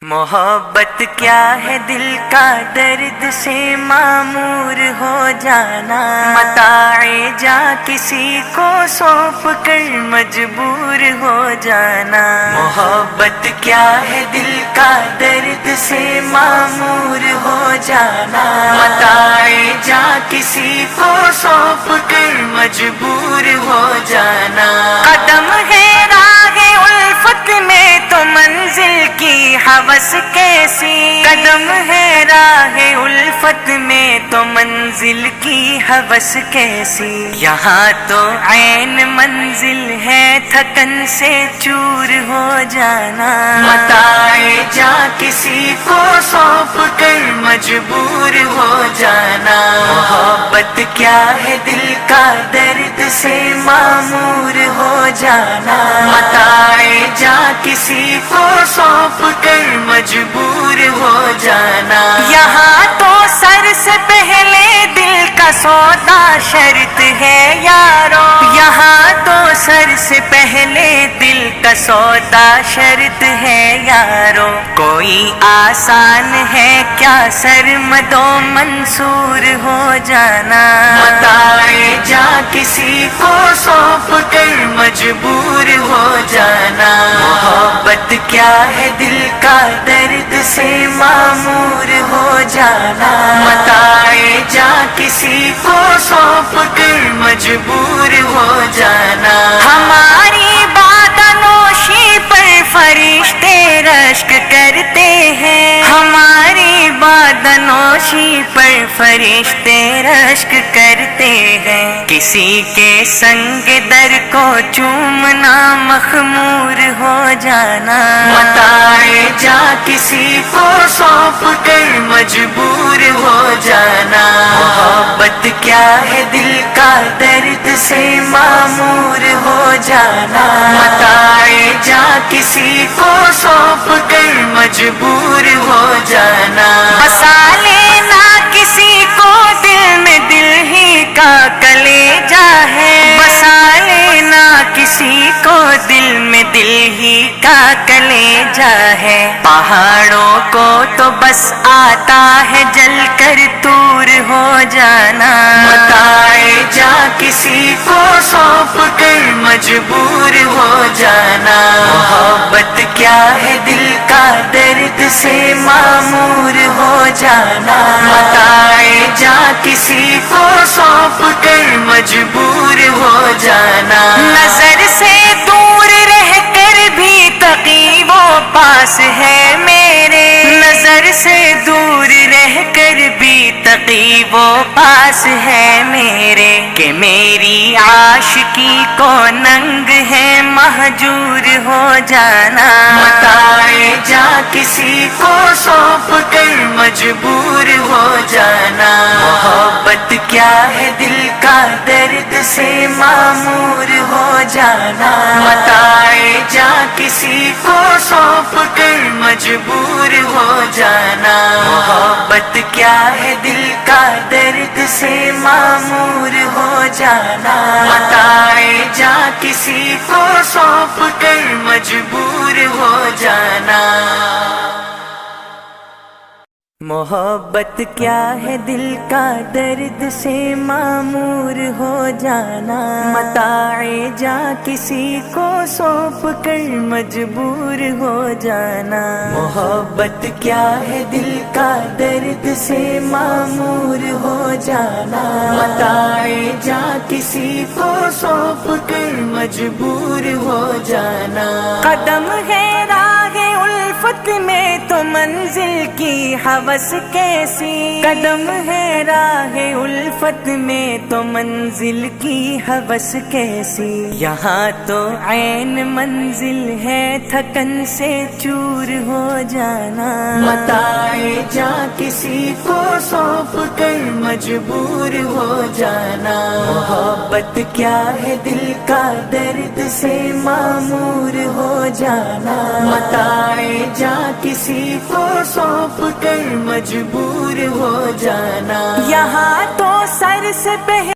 محبت کیا ہے دل کا درد سے معمور ہو جانا، متاع جا کسی کو سونپ کر مجبور ہو جانا۔ محبت کیا ہے دل کا درد سے معمور ہو جانا، متاع جا کسی کو سونپ کر مجبور ہو جانا۔ قدم ہے راہ الفت میں تو منزل کی ہوس کیسی، قدم ہے راہ الفت میں تو منزل کی ہوس کیسی، یہاں تو عین منزل ہے تھکن سے چور ہو جانا، متاع جا کسی کو سونپ کر مجبور ہو جانا۔ محبت کیا ہے دل کا درد سے معمور ہو جانا، متاع جا کسی کو سونپ کر مجبور ہو جانا۔ یہاں تو سر سے پہلے دل کا سودا شرط ہے یارو، یہاں تو سر سے پہلے دل کا سودا شرط ہے یارو، کوئی آسان ہے کیا سرمد و منصور ہو جانا، متاع جا کسی کو سونپ کر مجبور ہو جانا۔ محبت کیا ہے دل کا درد سے معمور ہو جانا، متاع جا کسی کو سونپ کر مجبور ہو جانا۔ ہماری بادنوشی پر فرشتے رشک کرتے ہیں، ہماری بادنوشی پر فرشتے رشک کرتے ہیں، کسی کے سنگ در کو چومنا مخمور ہو جانا، متاع جا کسی کو سونپ کر مجبور ہو جانا۔ محبت کیا ہے دل کا درد سے معمور ہو جانا، متاع جا کسی کو سونپ کر مجبور ہو جانا۔ بسا لینا کسی کو دل میں دل ہی کا کلیجہ ہے، بسا لینا کسی کو دل میں دل ہی کا کلیجہ ہے، پہاڑوں کو تو بس آتا ہے جل کر دور ہو جانا، متاع جا کسی کو سونپ کر مجبور ہو جانا۔ محبت کیا ہے دل کا درد سے معمور ہو جانا، متاع جا کسی کو سونپ کر مجبور ہو جانا۔ نظر سے دور رہ کر بھی تقی وہ پاس ہے میرے، نظر سے دور رہ کر بھی تقی وہ پاس ہے میرے، کہ میری عاشقی کو ننگ ہے مہجور ہو جانا، متاع جا کسی کو سونپ کر مجبور ہو جانا۔ محبت کیا ہے دل کا درد سے معمور ہو جانا، متاع جا کسی کو سونپ کر مجبور ہو جانا۔ محبت کیا ہے دل کا درد سے معمور ہو جانا، متاع جا کسی کو سونپ کر مجبور ہو جانا۔ محبت کیا ہے دل کا درد سے معمور ہو جانا، متاع جا کسی کو سونپ کر مجبور ہو جانا۔ محبت کیا ہے دل کا درد سے معمور ہو جانا، متاع جا کسی کو سونپ کر مجبور ہو جانا۔ قدم ہے راہ الفت میں تو منزل کی ہوس کیسی، قدم ہے راہ الفت میں تو منزل کی ہوس کیسی، یہاں تو عین منزل ہے تھکن سے چور ہو جانا، متاع جا کسی کو سونپ کر مجبور ہو جانا۔ محبت کیا ہے دل کا درد سے معمور ہو جانا، متاع جا کسی کو سونپ کر مجبور ہو جانا۔ یہاں تو سر سے پہلے